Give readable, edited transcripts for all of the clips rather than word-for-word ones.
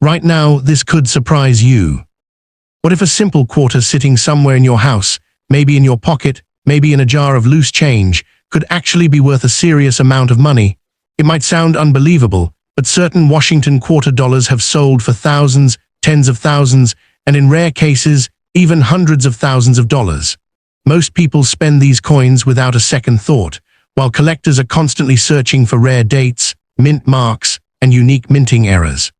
Right now, this could surprise you. What if a simple quarter sitting somewhere in your house, maybe in your pocket, maybe in a jar of loose change, could actually be worth a serious amount of money? It might sound unbelievable, but certain Washington quarter dollars have sold for thousands, tens of thousands, and in rare cases, even hundreds of thousands of dollars. Most people spend these coins without a second thought, while collectors are constantly searching for rare dates, mint marks, and unique minting errors.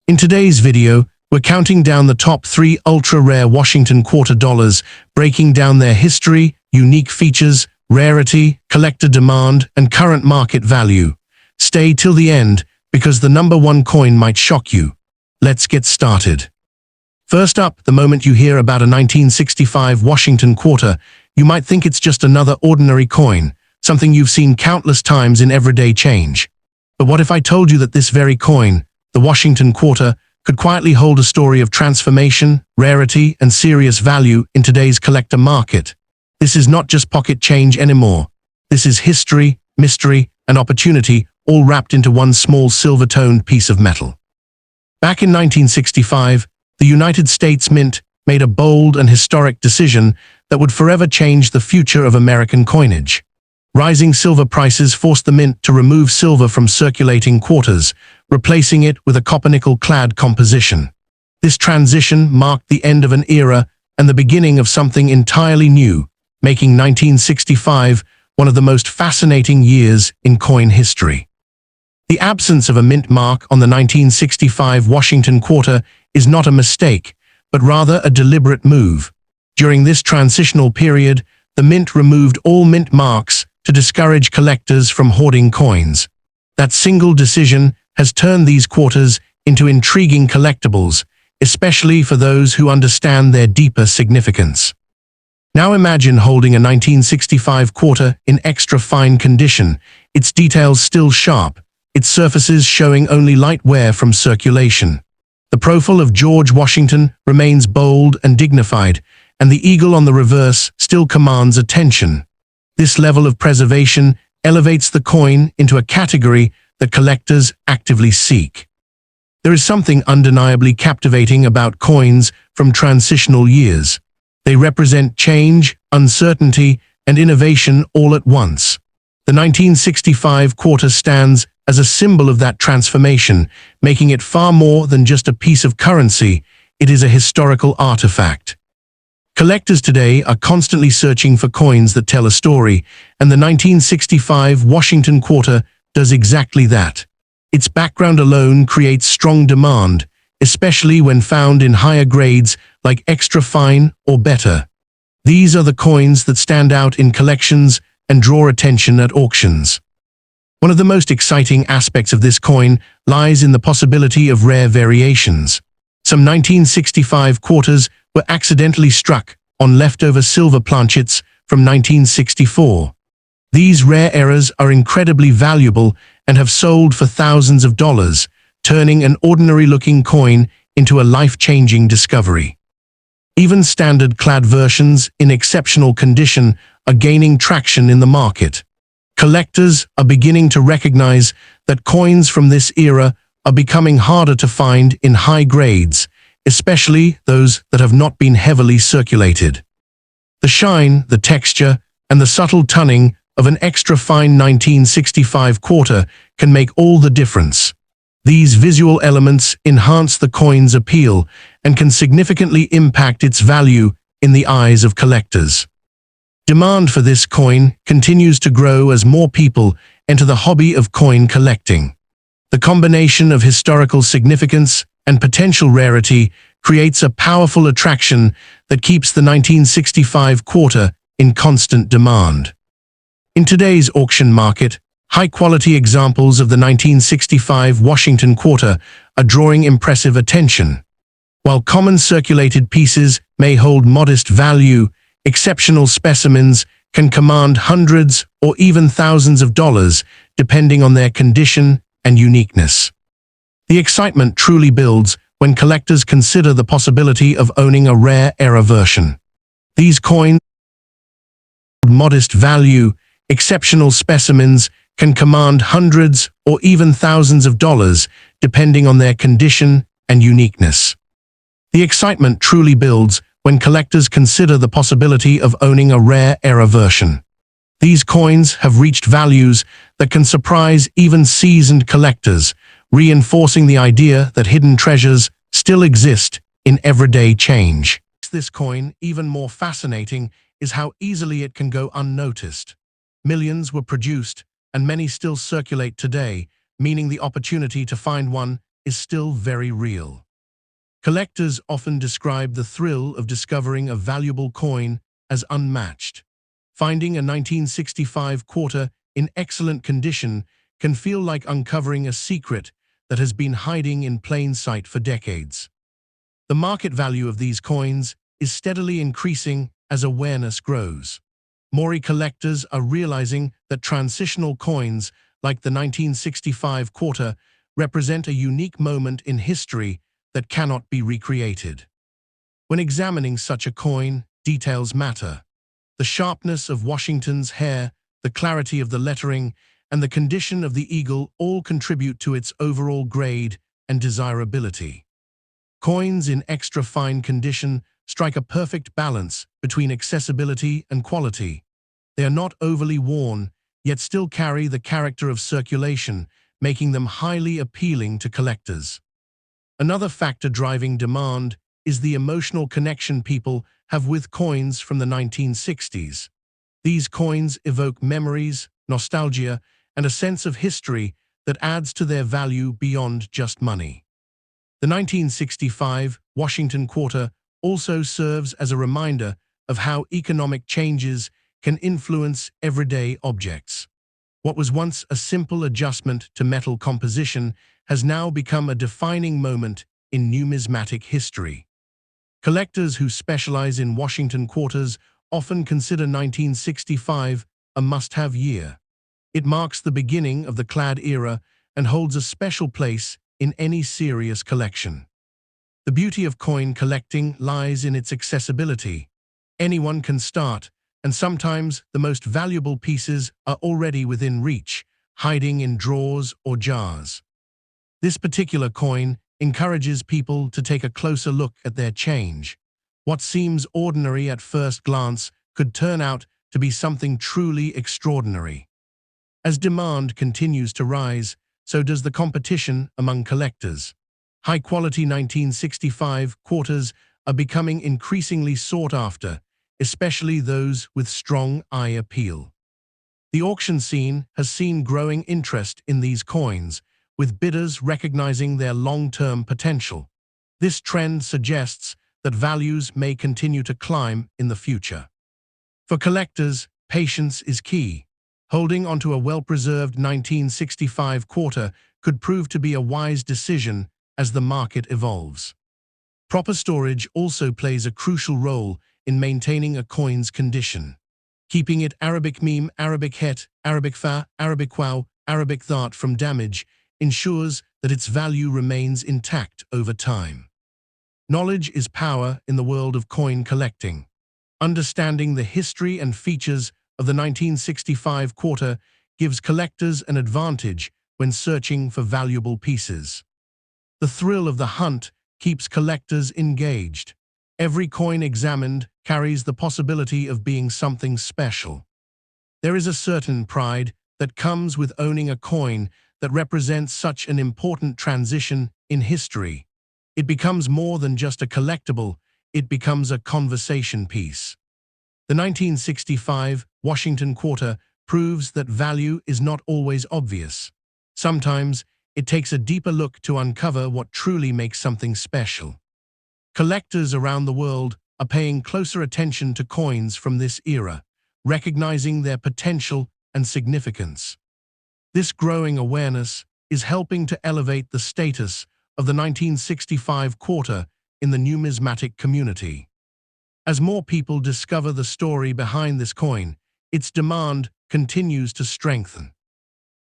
In today's video, we're counting down the top 3 ultra-rare Washington quarter dollars, breaking down their history, unique features, rarity, collector demand, and current market value. Stay till the end, because the number 1 coin might shock you. Let's get started. First up, the moment you hear about a 1965 Washington quarter, you might think it's just another ordinary coin, something you've seen countless times in everyday change. But what if I told you that this very coin, the Washington quarter, could quietly hold a story of transformation, rarity, and serious value in today's collector market? This is not just pocket change anymore. This is history, mystery, and opportunity, all wrapped into one small silver-toned piece of metal. Back in 1965, the United States Mint made a bold and historic decision that would forever change the future of American coinage. Rising silver prices forced the mint to remove silver from circulating quarters, replacing it with a copper-nickel-clad composition. This transition marked the end of an era and the beginning of something entirely new, making 1965 one of the most fascinating years in coin history. The absence of a mint mark on the 1965 Washington quarter is not a mistake, but rather a deliberate move. During this transitional period, the mint removed all mint marks to discourage collectors from hoarding coins. That single decision has turned these quarters into intriguing collectibles, especially for those who understand their deeper significance. Now imagine holding a 1965 quarter in extra fine condition, its details still sharp, its surfaces showing only light wear from circulation. The profile of George Washington remains bold and dignified, and the eagle on the reverse still commands attention. This level of preservation elevates the coin into a category that collectors actively seek. There is something undeniably captivating about coins from transitional years. They represent change, uncertainty, and innovation all at once. The 1965 quarter stands as a symbol of that transformation, making it far more than just a piece of currency. It is a historical artifact. Collectors today are constantly searching for coins that tell a story, and the 1965 Washington quarter does exactly that. Its background alone creates strong demand, especially when found in higher grades like extra fine or better. These are the coins that stand out in collections and draw attention at auctions. One of the most exciting aspects of this coin lies in the possibility of rare variations. Some 1965 quarters were accidentally struck on leftover silver planchets from 1964. These rare errors are incredibly valuable and have sold for thousands of dollars, turning an ordinary-looking coin into a life-changing discovery. Even standard-clad versions in exceptional condition are gaining traction in the market. Collectors are beginning to recognize that coins from this era are becoming harder to find in high grades, especially those that have not been heavily circulated. The shine, the texture, and the subtle toning of an extra-fine 1965 quarter can make all the difference. These visual elements enhance the coin's appeal and can significantly impact its value in the eyes of collectors. Demand for this coin continues to grow as more people enter the hobby of coin collecting. The combination of historical significance and potential rarity creates a powerful attraction that keeps the 1965 quarter in constant demand. In today's auction market, high-quality examples of the 1965 Washington quarter are drawing impressive attention. While common circulated pieces may hold modest value, exceptional specimens can command hundreds or even thousands of dollars, depending on their condition and uniqueness. The excitement truly builds when collectors consider the possibility of owning a rare era version. These coins hold modest value, exceptional specimens can command hundreds or even thousands of dollars, depending on their condition and uniqueness. The excitement truly builds when collectors consider the possibility of owning a rare era version. These coins have reached values that can surprise even seasoned collectors, reinforcing the idea that hidden treasures still exist in everyday change. This coin, even more fascinating, is how easily it can go unnoticed. Millions were produced, and many still circulate today, meaning the opportunity to find one is still very real. Collectors often describe the thrill of discovering a valuable coin as unmatched. Finding a 1965 quarter in excellent condition can feel like uncovering a secret that has been hiding in plain sight for decades. The market value of these coins is steadily increasing as awareness grows. More collectors are realizing that transitional coins, like the 1965 quarter, represent a unique moment in history that cannot be recreated. When examining such a coin, details matter. The sharpness of Washington's hair, the clarity of the lettering, and the condition of the eagle all contribute to its overall grade and desirability. Coins in extra fine condition strike a perfect balance between accessibility and quality. They are not overly worn, yet still carry the character of circulation, making them highly appealing to collectors. Another factor driving demand is the emotional connection people have with coins from the 1960s. These coins evoke memories, nostalgia, and a sense of history that adds to their value beyond just money. The 1965 Washington quarter also serves as a reminder of how economic changes can influence everyday objects. What was once a simple adjustment to metal composition has now become a defining moment in numismatic history. Collectors who specialize in Washington quarters often consider 1965 a must-have year. It marks the beginning of the clad era and holds a special place in any serious collection. The beauty of coin collecting lies in its accessibility. Anyone can start, and sometimes the most valuable pieces are already within reach, hiding in drawers or jars. This particular coin encourages people to take a closer look at their change. What seems ordinary at first glance could turn out to be something truly extraordinary. As demand continues to rise, so does the competition among collectors. High-quality 1965 quarters are becoming increasingly sought after, especially those with strong eye appeal. The auction scene has seen growing interest in these coins, with bidders recognizing their long-term potential. This trend suggests that values may continue to climb in the future. For collectors, patience is key. Holding onto a well-preserved 1965 quarter could prove to be a wise decision as the market evolves. Proper storage also plays a crucial role in maintaining a coin's condition. Keeping it Arabic meme, Arabic het, Arabic fa, Arabic wow, Arabic that from damage ensures that its value remains intact over time. Knowledge is power in the world of coin collecting. Understanding the history and features of the 1965 quarter gives collectors an advantage when searching for valuable pieces. The thrill of the hunt keeps collectors engaged. Every coin examined carries the possibility of being something special. There is a certain pride that comes with owning a coin that represents such an important transition in history. It becomes more than just a collectible, it becomes a conversation piece. The 1965 Washington quarter proves that value is not always obvious. Sometimes, it takes a deeper look to uncover what truly makes something special. Collectors around the world are paying closer attention to coins from this era, recognizing their potential and significance. This growing awareness is helping to elevate the status of the 1965 quarter in the numismatic community. As more people discover the story behind this coin, its demand continues to strengthen.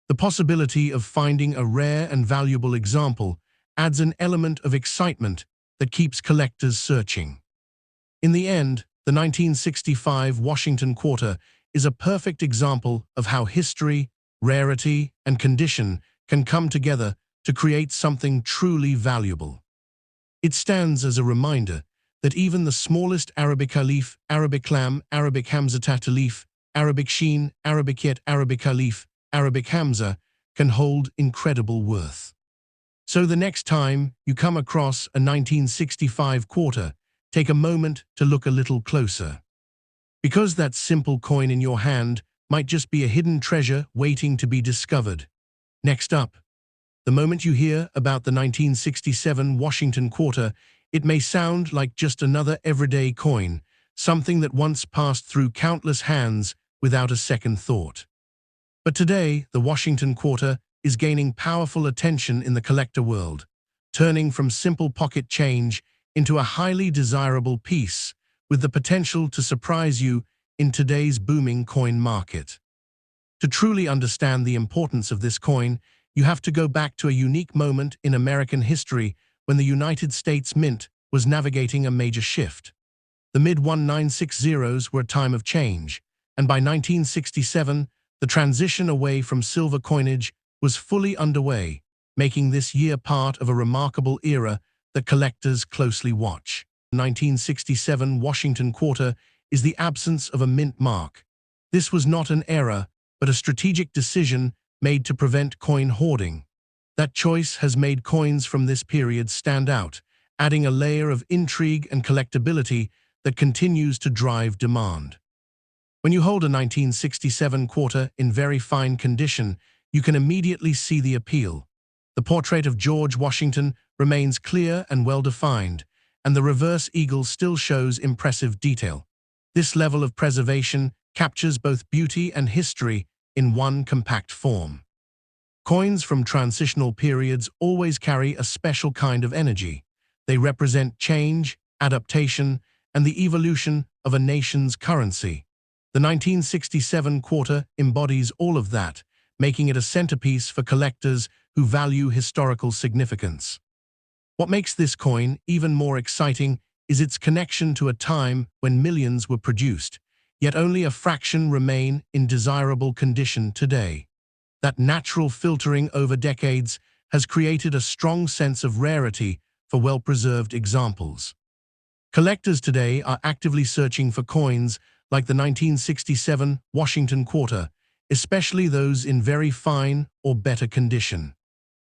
The possibility of finding a rare and valuable example adds an element of excitement that keeps collectors searching. In the end, the 1965 Washington quarter is a perfect example of how history, rarity, and condition can come together to create something truly valuable. It stands as a reminder that even the smallest Arabic alif, Arabic lam, Arabic hamzatat alif, Arabic sheen, Arabic yet, Arabic alif, Arabic hamza can hold incredible worth. So the next time you come across a 1965 quarter, take a moment to look a little closer. Because that simple coin in your hand might just be a hidden treasure waiting to be discovered. Next up, the moment you hear about the 1967 Washington quarter, it may sound like just another everyday coin, something that once passed through countless hands without a second thought. But today, the Washington quarter is gaining powerful attention in the collector world, turning from simple pocket change into a highly desirable piece with the potential to surprise you in today's booming coin market. To truly understand the importance of this coin, you have to go back to a unique moment in American history when the United States Mint was navigating a major shift. The mid-1960s were a time of change, and by 1967, the transition away from silver coinage was fully underway, making this year part of a remarkable era that collectors closely watch. The 1967 Washington quarter is the absence of a mint mark. This was not an error, but a strategic decision made to prevent coin hoarding. That choice has made coins from this period stand out, adding a layer of intrigue and collectability that continues to drive demand. When you hold a 1967 quarter in very fine condition, you can immediately see the appeal. The portrait of George Washington remains clear and well-defined, and the reverse eagle still shows impressive detail. This level of preservation captures both beauty and history in one compact form. Coins from transitional periods always carry a special kind of energy. They represent change, adaptation, and the evolution of a nation's currency. The 1967 quarter embodies all of that, making it a centerpiece for collectors who value historical significance. What makes this coin even more exciting is its connection to a time when millions were produced, yet only a fraction remain in desirable condition today. That natural filtering over decades has created a strong sense of rarity for well-preserved examples. Collectors today are actively searching for coins like the 1967 Washington quarter, especially those in very fine or better condition.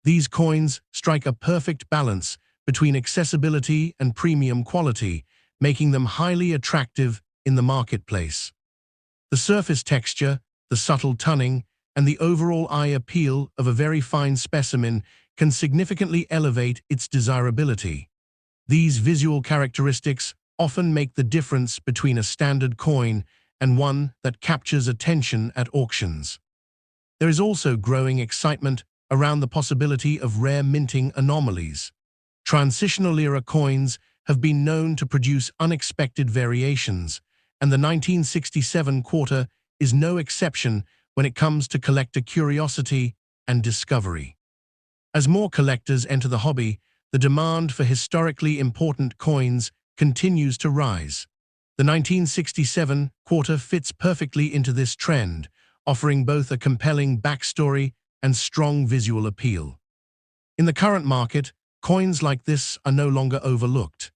These coins strike a perfect balance between accessibility and premium quality, making them highly attractive in the marketplace. The surface texture, the subtle tunning, and the overall eye appeal of a very fine specimen can significantly elevate its desirability. These visual characteristics often make the difference between a standard coin and one that captures attention at auctions. There is also growing excitement around the possibility of rare minting anomalies. Transitional era coins have been known to produce unexpected variations, and the 1967 quarter is no exception when it comes to collector curiosity and discovery. As more collectors enter the hobby, the demand for historically important coins continues to rise. The 1967 quarter fits perfectly into this trend, offering both a compelling backstory and strong visual appeal. In the current market, coins like this are no longer overlooked.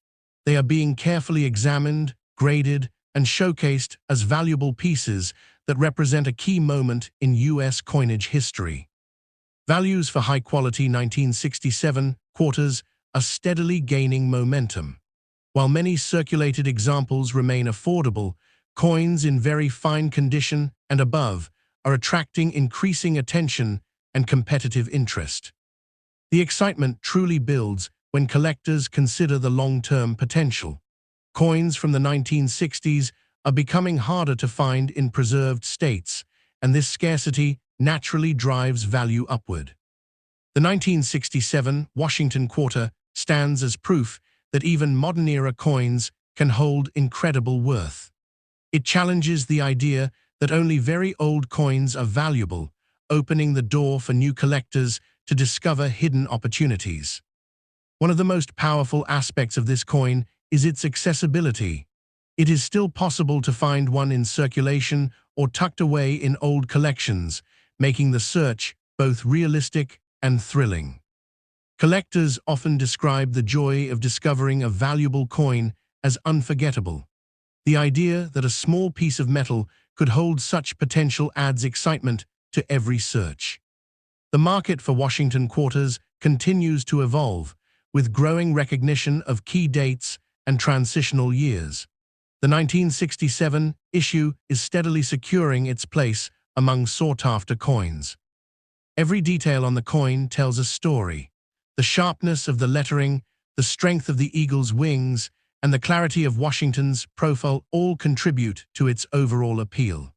They are being carefully examined, graded, and showcased as valuable pieces that represent a key moment in U.S. coinage history. Values for high-quality 1967 quarters are steadily gaining momentum. While many circulated examples remain affordable, coins in very fine condition and above are attracting increasing attention and competitive interest. The excitement truly builds when collectors consider the long-term potential. Coins from the 1960s are becoming harder to find in preserved states, and this scarcity naturally drives value upward. The 1967 Washington quarter stands as proof that even modern-era coins can hold incredible worth. It challenges the idea that only very old coins are valuable, opening the door for new collectors to discover hidden opportunities. One of the most powerful aspects of this coin is its accessibility. It is still possible to find one in circulation or tucked away in old collections, making the search both realistic and thrilling. Collectors often describe the joy of discovering a valuable coin as unforgettable. The idea that a small piece of metal could hold such potential adds excitement to every search. The market for Washington quarters continues to evolve, with growing recognition of key dates and transitional years. The 1967 issue is steadily securing its place among sought-after coins. Every detail on the coin tells a story. The sharpness of the lettering, the strength of the eagle's wings, and the clarity of Washington's profile all contribute to its overall appeal.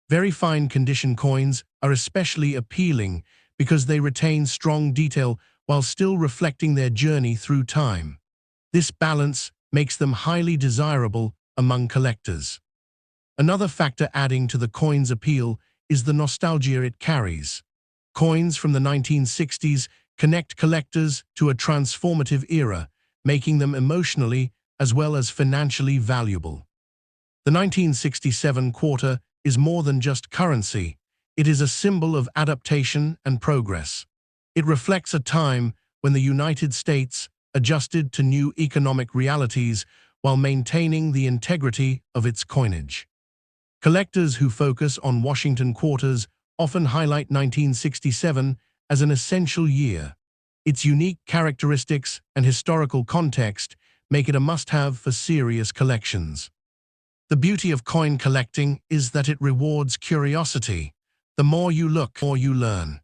Very fine condition coins are especially appealing because they retain strong detail while still reflecting their journey through time. This balance makes them highly desirable among collectors. Another factor adding to the coin's appeal is the nostalgia it carries. Coins from the 1960s connect collectors to a transformative era, making them emotionally as well as financially valuable. The 1967 quarter is more than just currency. It is a symbol of adaptation and progress. It reflects a time when the United States adjusted to new economic realities while maintaining the integrity of its coinage. Collectors who focus on Washington quarters often highlight 1967 as an essential year. Its unique characteristics and historical context make it a must-have for serious collections. The beauty of coin collecting is that it rewards curiosity. The more you look, the more you learn.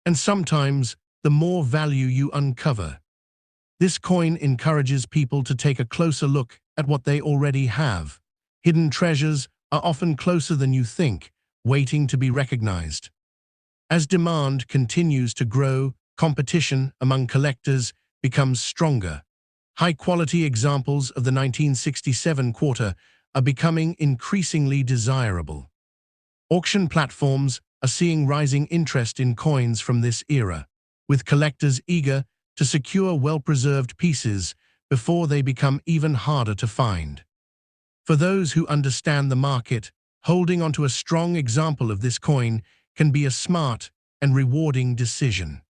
And sometimes, the more value you uncover. This coin encourages people to take a closer look at what they already have. Hidden treasures are often closer than you think, waiting to be recognized. As demand continues to grow, competition among collectors becomes stronger. High-quality examples of the 1967 quarter are becoming increasingly desirable. Auction platforms are seeing rising interest in coins from this era, with collectors eager to secure well-preserved pieces before they become even harder to find. For those who understand the market, holding onto a strong example of this coin can be a smart and rewarding decision.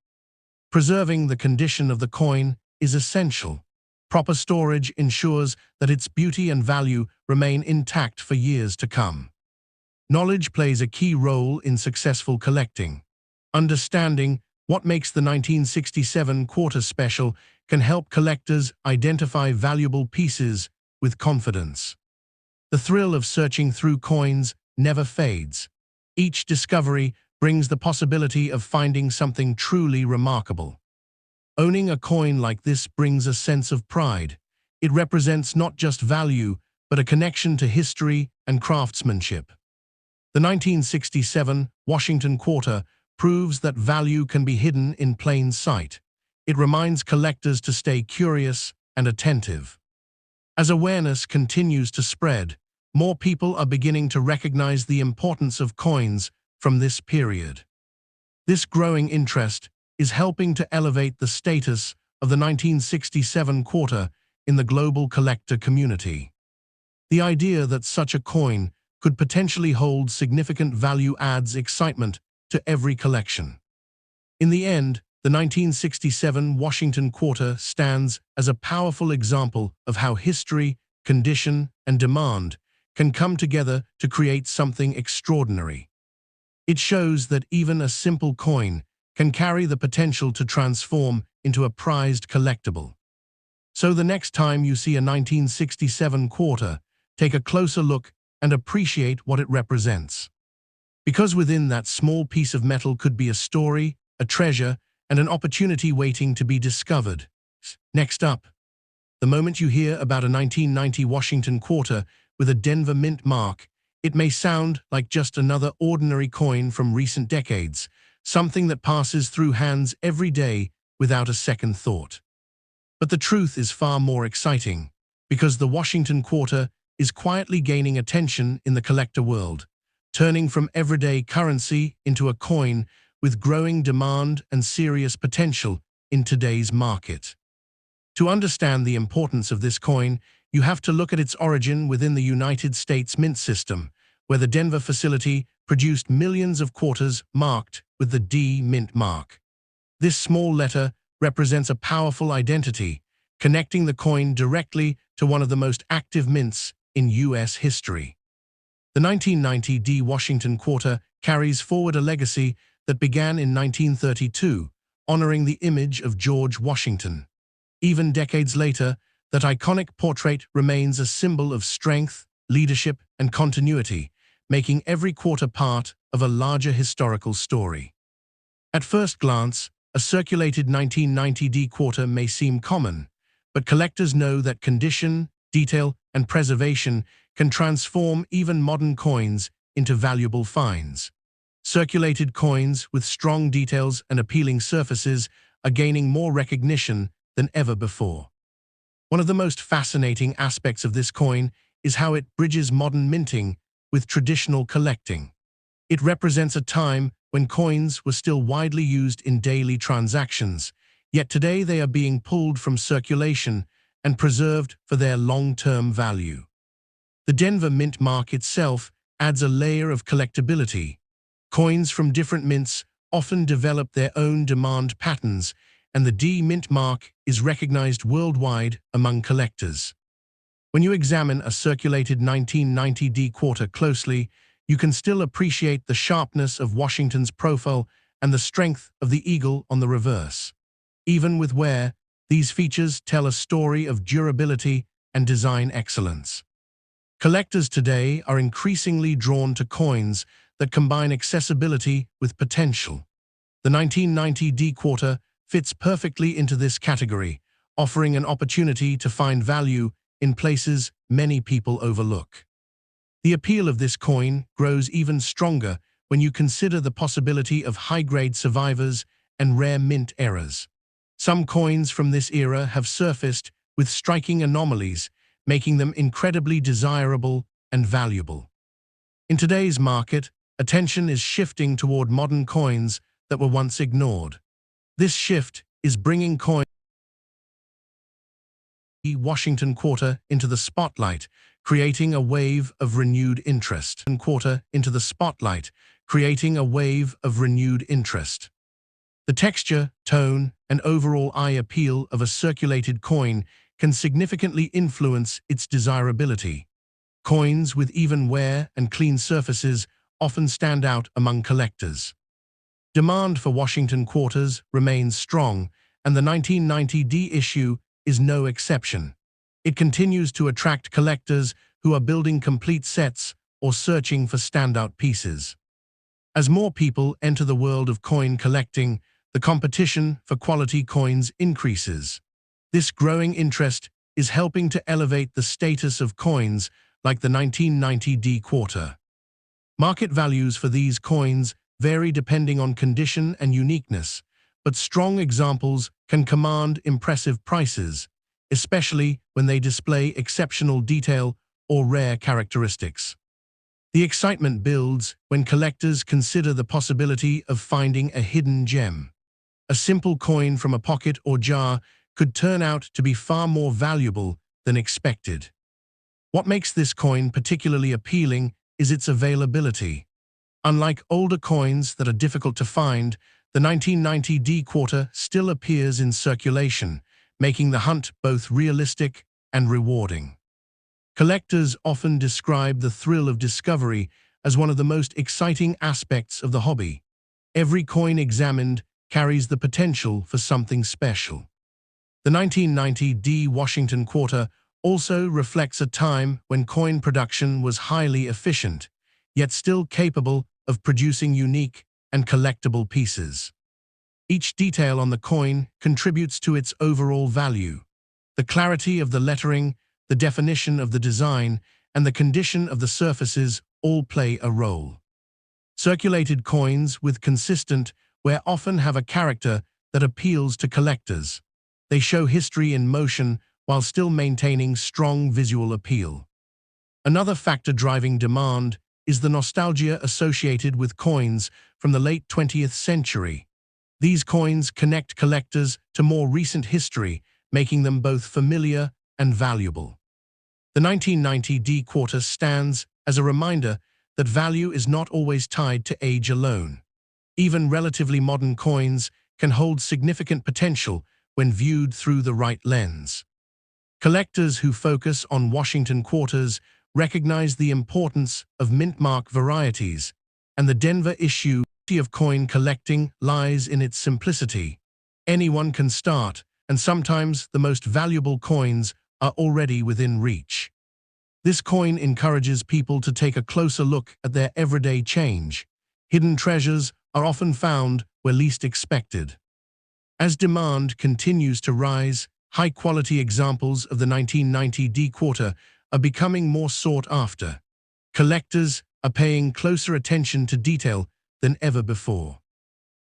Preserving the condition of the coin is essential. Proper storage ensures that its beauty and value remain intact for years to come. Knowledge plays a key role in successful collecting. Understanding what makes the 1967 quarter special can help collectors identify valuable pieces with confidence. The thrill of searching through coins never fades. Each discovery brings the possibility of finding something truly remarkable. Owning a coin like this brings a sense of pride. It represents not just value, but a connection to history and craftsmanship. The 1967 Washington quarter proves that value can be hidden in plain sight. It reminds collectors to stay curious and attentive. As awareness continues to spread, more people are beginning to recognize the importance of coins from this period. This growing interest is helping to elevate the status of the 1967 quarter in the global collector community. The idea that such a coin could potentially hold significant value adds excitement to every collection. In the end, the 1967 Washington quarter stands as a powerful example of how history, condition, and demand can come together to create something extraordinary. It shows that even a simple coin can carry the potential to transform into a prized collectible. So the next time you see a 1967 quarter, take a closer look and appreciate what it represents. Because within that small piece of metal could be a story, a treasure, and an opportunity waiting to be discovered. Next up, the moment you hear about a 1990 Washington quarter with a Denver mint mark, it may sound like just another ordinary coin from recent decades, something that passes through hands every day without a second thought. But the truth is far more exciting, because the Washington quarter is quietly gaining attention in the collector world, turning from everyday currency into a coin with growing demand and serious potential in today's market. To understand the importance of this coin, you have to look at its origin within the United States mint system, where the Denver facility produced millions of quarters marked with the D Mint mark. This small letter represents a powerful identity, connecting the coin directly to one of the most active mints in U.S. history. The 1990 D Washington quarter carries forward a legacy that began in 1932, honoring the image of George Washington. Even decades later, that iconic portrait remains a symbol of strength, leadership, and continuity, making every quarter part of a larger historical story. At first glance, a circulated 1990 D quarter may seem common, but collectors know that condition, detail, and preservation can transform even modern coins into valuable finds. Circulated coins with strong details and appealing surfaces are gaining more recognition than ever before. One of the most fascinating aspects of this coin is how it bridges modern minting with traditional collecting. It represents a time when coins were still widely used in daily transactions, yet today they are being pulled from circulation and preserved for their long-term value. The Denver Mint mark itself adds a layer of collectability. Coins from different mints often develop their own demand patterns, and the D Mint mark is recognized worldwide among collectors. When you examine a circulated 1990 D quarter closely, you can still appreciate the sharpness of Washington's profile and the strength of the eagle on the reverse. Even with wear, these features tell a story of durability and design excellence. Collectors today are increasingly drawn to coins that combine accessibility with potential. The 1990 D quarter fits perfectly into this category, offering an opportunity to find value in places many people overlook. The appeal of this coin grows even stronger when you consider the possibility of high-grade survivors and rare mint errors. Some coins from this era have surfaced with striking anomalies, making them incredibly desirable and valuable. In today's market, attention is shifting toward modern coins that were once ignored. This shift is bringing coins like the Washington quarter into the spotlight, creating a wave of renewed interest. The texture, tone, and overall eye appeal of a circulated coin can significantly influence its desirability. Coins with even wear and clean surfaces often stand out among collectors. Demand for Washington quarters remains strong, and the 1990 D issue is no exception. It continues to attract collectors who are building complete sets or searching for standout pieces. As more people enter the world of coin collecting, the competition for quality coins increases. This growing interest is helping to elevate the status of coins like the 1990 D quarter. Market values for these coins vary depending on condition and uniqueness, but strong examples can command impressive prices, especially when they display exceptional detail or rare characteristics. The excitement builds when collectors consider the possibility of finding a hidden gem. A simple coin from a pocket or jar could turn out to be far more valuable than expected. What makes this coin particularly appealing is its availability. Unlike older coins that are difficult to find, the 1990 D quarter still appears in circulation, making the hunt both realistic and rewarding. Collectors often describe the thrill of discovery as one of the most exciting aspects of the hobby. Every coin examined carries the potential for something special. The 1990 D Washington quarter also reflects a time when coin production was highly efficient, yet still capable of producing unique and collectible pieces. Each detail on the coin contributes to its overall value. The clarity of the lettering, the definition of the design, and the condition of the surfaces all play a role. Circulated coins with consistent wear often have a character that appeals to collectors. They show history in motion while still maintaining strong visual appeal. Another factor driving demand is the nostalgia associated with coins from the late 20th century. These coins connect collectors to more recent history, making them both familiar and valuable. The 1990 D quarter stands as a reminder that value is not always tied to age alone. Even relatively modern coins can hold significant potential when viewed through the right lens. Collectors who focus on Washington quarters recognize the importance of mint-mark varieties, and the Denver issue of coin collecting lies in its simplicity. Anyone can start, and sometimes the most valuable coins are already within reach. This coin encourages people to take a closer look at their everyday change. Hidden treasures are often found where least expected. As demand continues to rise, high-quality examples of the 1990 D quarter are becoming more sought after. Collectors are paying closer attention to detail than ever before.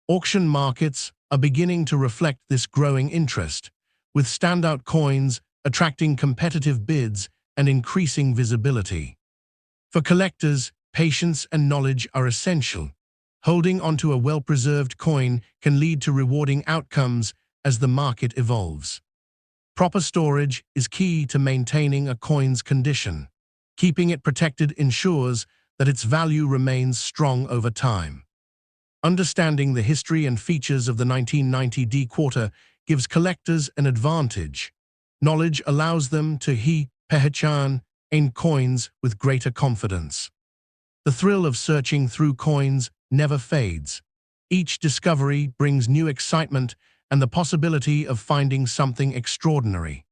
Auction markets are beginning to reflect this growing interest, with standout coins attracting competitive bids and increasing visibility. For collectors, patience and knowledge are essential. Holding onto a well-preserved coin can lead to rewarding outcomes as the market evolves. Proper storage is key to maintaining a coin's condition. Keeping it protected ensures that its value remains strong over time. Understanding the history and features of the 1990 D quarter gives collectors an advantage. Knowledge allows them to pehechan coins with greater confidence. The thrill of searching through coins never fades. Each discovery brings new excitement and the possibility of finding something extraordinary.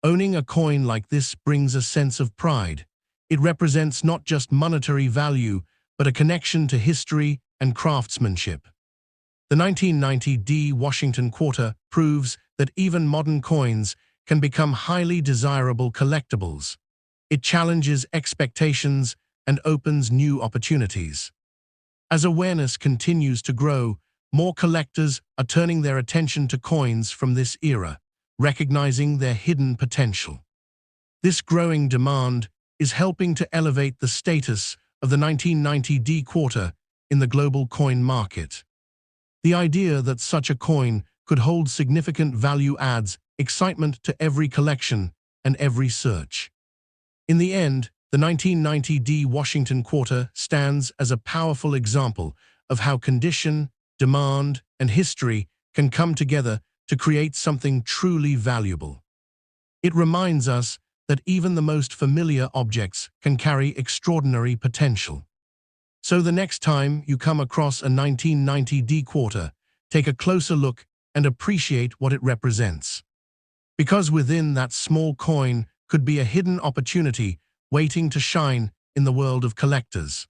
Owning a coin like this brings a sense of pride. It represents not just monetary value, but a connection to history and craftsmanship. The 1990 D Washington quarter proves that even modern coins can become highly desirable collectibles. It challenges expectations and opens new opportunities. As awareness continues to grow, more collectors are turning their attention to coins from this era, recognizing their hidden potential. This growing demand is helping to elevate the status of the 1990 D quarter in the global coin market. The idea that such a coin could hold significant value adds excitement to every collection and every search. In the end, the 1990 D Washington quarter stands as a powerful example of how condition, demand, and history can come together to create something truly valuable. It reminds us that even the most familiar objects can carry extraordinary potential. So the next time you come across a 1990 D quarter, take a closer look and appreciate what it represents. Because within that small coin could be a hidden opportunity waiting to shine in the world of collectors.